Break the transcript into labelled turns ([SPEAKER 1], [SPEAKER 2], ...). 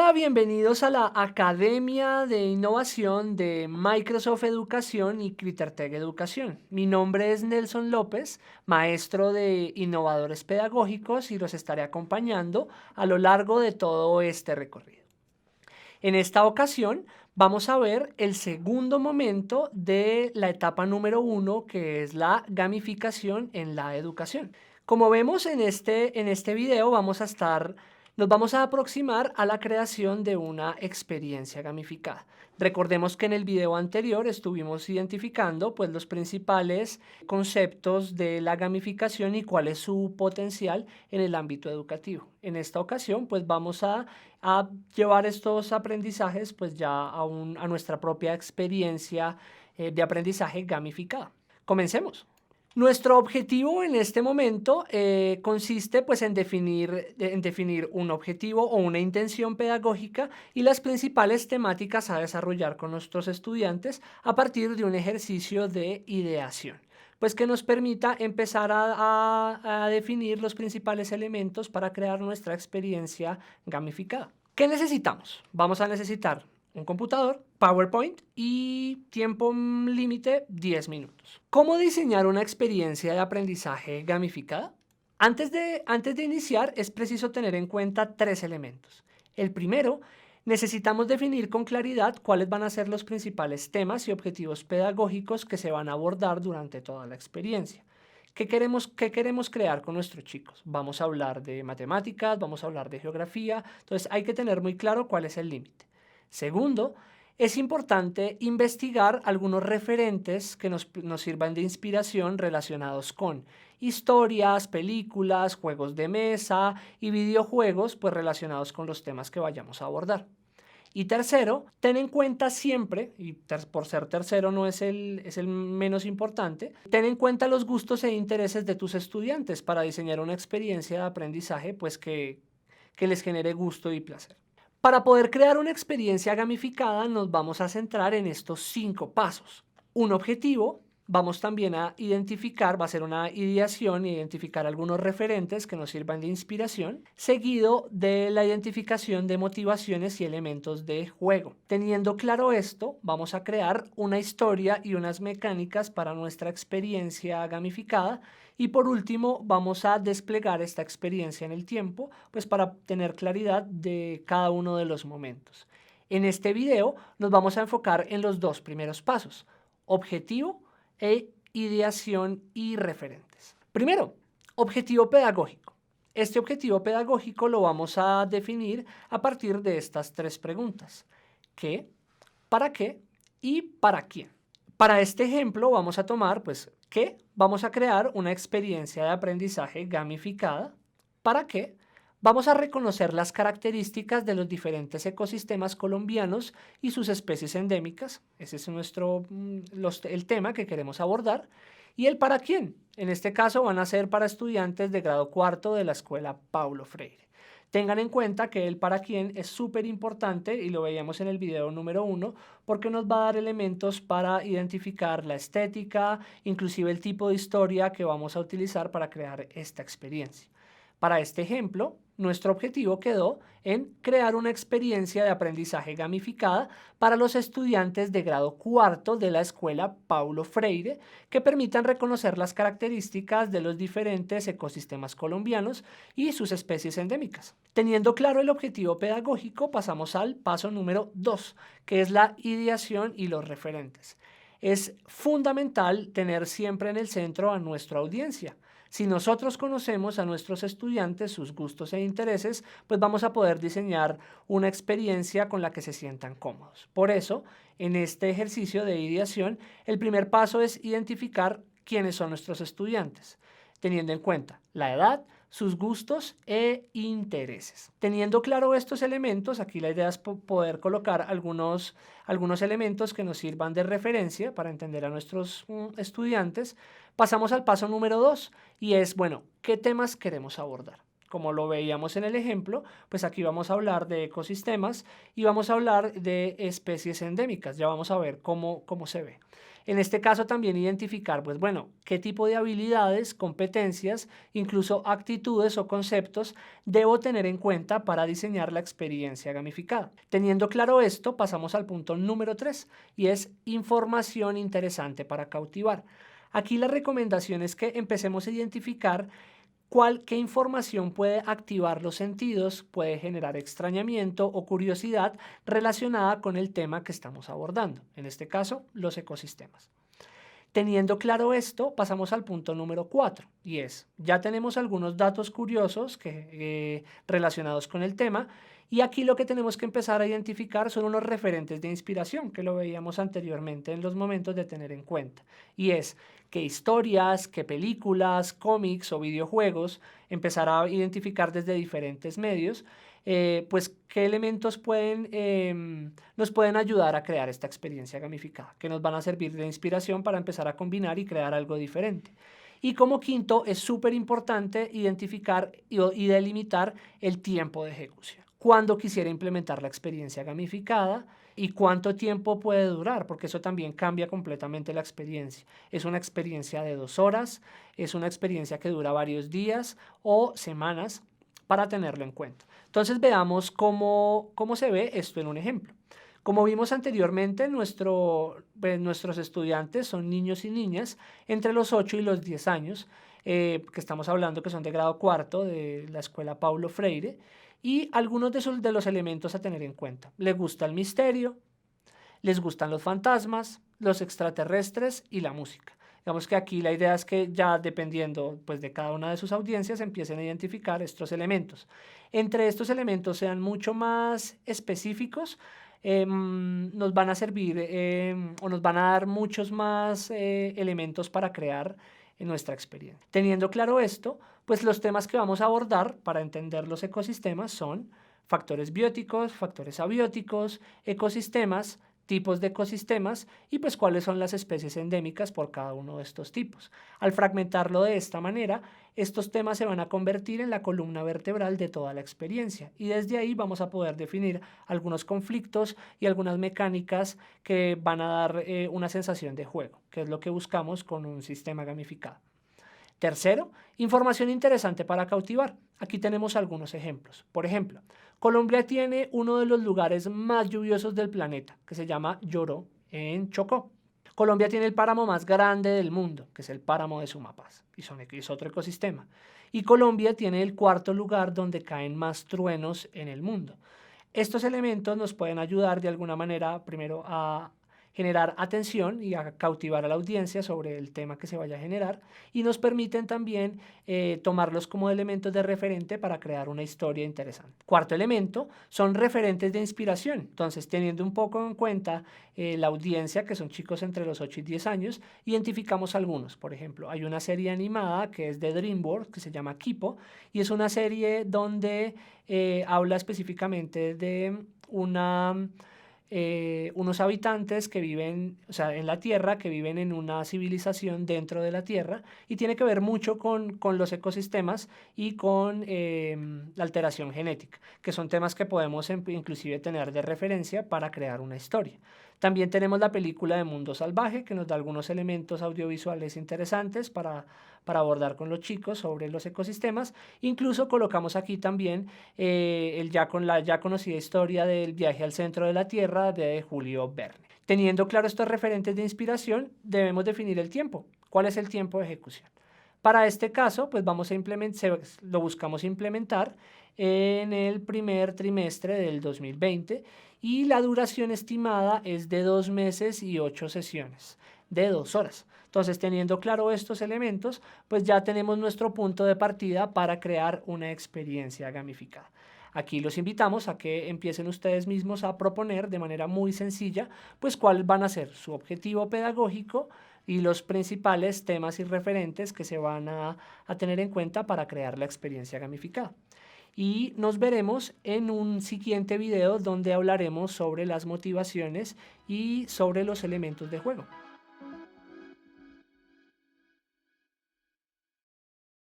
[SPEAKER 1] Hola, bienvenidos a la Academia de Innovación de Microsoft Educación y Critertec Educación. Mi nombre es Nelson López, maestro de innovadores pedagógicos y los estaré acompañando a lo largo de todo este recorrido. En esta ocasión vamos a ver el segundo momento de la etapa número 1, que es la gamificación en la educación. Como vemos en este video nos vamos a aproximar a la creación de una experiencia gamificada. Recordemos que en el video anterior estuvimos identificando pues, los principales conceptos de la gamificación y cuál es su potencial en el ámbito educativo. En esta ocasión pues vamos a llevar estos aprendizajes pues ya a nuestra propia experiencia de aprendizaje gamificada. Comencemos. Nuestro objetivo en este momento consiste pues, en definir un objetivo o una intención pedagógica y las principales temáticas a desarrollar con nuestros estudiantes a partir de un ejercicio de ideación, pues que nos permita empezar a definir los principales elementos para crear nuestra experiencia gamificada. ¿Qué necesitamos? Vamos a necesitar un computador, PowerPoint y tiempo límite 10 minutos. ¿Cómo diseñar una experiencia de aprendizaje gamificada? Antes de iniciar es preciso tener en cuenta 3 elementos. El primero, necesitamos definir con claridad cuáles van a ser los principales temas y objetivos pedagógicos que se van a abordar durante toda la experiencia. ¿Qué queremos crear con nuestros chicos? Vamos a hablar de matemáticas, vamos a hablar de geografía, entonces hay que tener muy claro cuál es el límite. Segundo, es importante investigar algunos referentes que nos sirvan de inspiración relacionados con historias, películas, juegos de mesa y videojuegos pues relacionados con los temas que vayamos a abordar. Y tercero, ten en cuenta siempre, y por ser tercero no es el menos importante, ten en cuenta los gustos e intereses de tus estudiantes para diseñar una experiencia de aprendizaje pues que les genere gusto y placer. Para poder crear una experiencia gamificada nos vamos a centrar en estos 5 pasos. Un objetivo, vamos también a identificar, va a ser una ideación y identificar algunos referentes que nos sirvan de inspiración, seguido de la identificación de motivaciones y elementos de juego. Teniendo claro esto, vamos a crear una historia y unas mecánicas para nuestra experiencia gamificada. Y por último, vamos a desplegar esta experiencia en el tiempo, pues para tener claridad de cada uno de los momentos. En este video nos vamos a enfocar en los 2 primeros pasos, objetivo e ideación y referentes. Primero, objetivo pedagógico. Este objetivo pedagógico lo vamos a definir a partir de estas 3 preguntas. ¿Qué? ¿Para qué? ¿Y para quién? Para este ejemplo vamos a tomar, pues, ¿qué? Vamos a crear una experiencia de aprendizaje gamificada. ¿Para qué? Vamos a reconocer las características de los diferentes ecosistemas colombianos y sus especies endémicas. Ese es el tema que queremos abordar. ¿Y el para quién? En este caso van a ser para estudiantes de grado cuarto de la escuela Paulo Freire. Tengan en cuenta que el para quién es súper importante y lo veíamos en el video número 1 porque nos va a dar elementos para identificar la estética, inclusive el tipo de historia que vamos a utilizar para crear esta experiencia. Para este ejemplo, nuestro objetivo quedó en crear una experiencia de aprendizaje gamificada para los estudiantes de grado cuarto de la escuela Paulo Freire que permitan reconocer las características de los diferentes ecosistemas colombianos y sus especies endémicas. Teniendo claro el objetivo pedagógico, pasamos al paso número 2, que es la ideación y los referentes. Es fundamental tener siempre en el centro a nuestra audiencia. Si nosotros conocemos a nuestros estudiantes, sus gustos e intereses, pues vamos a poder diseñar una experiencia con la que se sientan cómodos. Por eso, en este ejercicio de ideación, el primer paso es identificar quiénes son nuestros estudiantes, teniendo en cuenta la edad, sus gustos e intereses. Teniendo claro estos elementos, aquí la idea es poder colocar algunos elementos que nos sirvan de referencia para entender a nuestros estudiantes. Pasamos al paso número 2 y es, bueno, ¿qué temas queremos abordar? Como lo veíamos en el ejemplo, pues aquí vamos a hablar de ecosistemas y vamos a hablar de especies endémicas. Ya vamos a ver cómo se ve. En este caso también identificar, pues bueno, qué tipo de habilidades, competencias, incluso actitudes o conceptos debo tener en cuenta para diseñar la experiencia gamificada. Teniendo claro esto, pasamos al punto número 3 y es información interesante para cautivar. Aquí la recomendación es que empecemos a identificar qué información puede activar los sentidos, puede generar extrañamiento o curiosidad relacionada con el tema que estamos abordando, en este caso, los ecosistemas. Teniendo claro esto, pasamos al punto número 4 y es, ya tenemos algunos datos curiosos relacionados con el tema y aquí lo que tenemos que empezar a identificar son unos referentes de inspiración que lo veíamos anteriormente en los momentos de tener en cuenta y es qué historias, qué películas, cómics o videojuegos, empezar a identificar desde diferentes medios pues qué elementos nos pueden ayudar a crear esta experiencia gamificada, que nos van a servir de inspiración para empezar a combinar y crear algo diferente. Y como quinto, es súper importante identificar y delimitar el tiempo de ejecución. Cuándo quisiera implementar la experiencia gamificada y cuánto tiempo puede durar, porque eso también cambia completamente la experiencia. Es una experiencia de 2 horas, es una experiencia que dura varios días o semanas, para tenerlo en cuenta. Entonces veamos cómo se ve esto en un ejemplo. Como vimos anteriormente, nuestros estudiantes son niños y niñas entre los 8 y los 10 años, que estamos hablando que son de grado cuarto de la escuela Paulo Freire, y algunos de los elementos a tener en cuenta. Les gusta el misterio, les gustan los fantasmas, los extraterrestres y la música. Digamos que aquí la idea es que ya dependiendo pues, de cada una de sus audiencias empiecen a identificar estos elementos. Entre estos elementos sean mucho más específicos, nos van a servir o nos van a dar muchos más elementos para crear nuestra experiencia. Teniendo claro esto, pues los temas que vamos a abordar para entender los ecosistemas son factores bióticos, factores abióticos, ecosistemas, tipos de ecosistemas y pues cuáles son las especies endémicas por cada uno de estos tipos. Al fragmentarlo de esta manera, estos temas se van a convertir en la columna vertebral de toda la experiencia y desde ahí vamos a poder definir algunos conflictos y algunas mecánicas que van a dar una sensación de juego, que es lo que buscamos con un sistema gamificado. Tercero, información interesante para cautivar. Aquí tenemos algunos ejemplos. Por ejemplo, Colombia tiene uno de los lugares más lluviosos del planeta, que se llama Lloró, en Chocó. Colombia tiene el páramo más grande del mundo, que es el páramo de Sumapaz, y es otro ecosistema. Y Colombia tiene el 4.º lugar donde caen más truenos en el mundo. Estos elementos nos pueden ayudar de alguna manera, primero, a generar atención y a cautivar a la audiencia sobre el tema que se vaya a generar y nos permiten también tomarlos como elementos de referente para crear una historia interesante. Cuarto elemento son referentes de inspiración. Entonces, teniendo un poco en cuenta la audiencia, que son chicos entre los 8 y 10 años, identificamos algunos. Por ejemplo, hay una serie animada que es de DreamWorks que se llama Kipo y es una serie donde habla específicamente de unos habitantes que viven, o sea, en la Tierra, que viven en una civilización dentro de la Tierra y tiene que ver mucho con los ecosistemas y con la alteración genética, que son temas que podemos inclusive tener de referencia para crear una historia. También tenemos la película de Mundo Salvaje, que nos da algunos elementos audiovisuales interesantes para abordar con los chicos sobre los ecosistemas. Incluso colocamos aquí también la ya conocida historia del viaje al centro de la Tierra de Julio Verne. Teniendo claro estos referentes de inspiración, debemos definir el tiempo. ¿Cuál es el tiempo de ejecución? Para este caso, pues lo buscamos implementar en el primer trimestre del 2020 y la duración estimada es de 2 meses y 8 sesiones de 2 horas. Entonces, teniendo claro estos elementos, pues ya tenemos nuestro punto de partida para crear una experiencia gamificada. Aquí los invitamos a que empiecen ustedes mismos a proponer de manera muy sencilla, pues cuál van a ser su objetivo pedagógico y los principales temas y referentes que se van a tener en cuenta para crear la experiencia gamificada. Y nos veremos en un siguiente video donde hablaremos sobre las motivaciones y sobre los elementos de juego.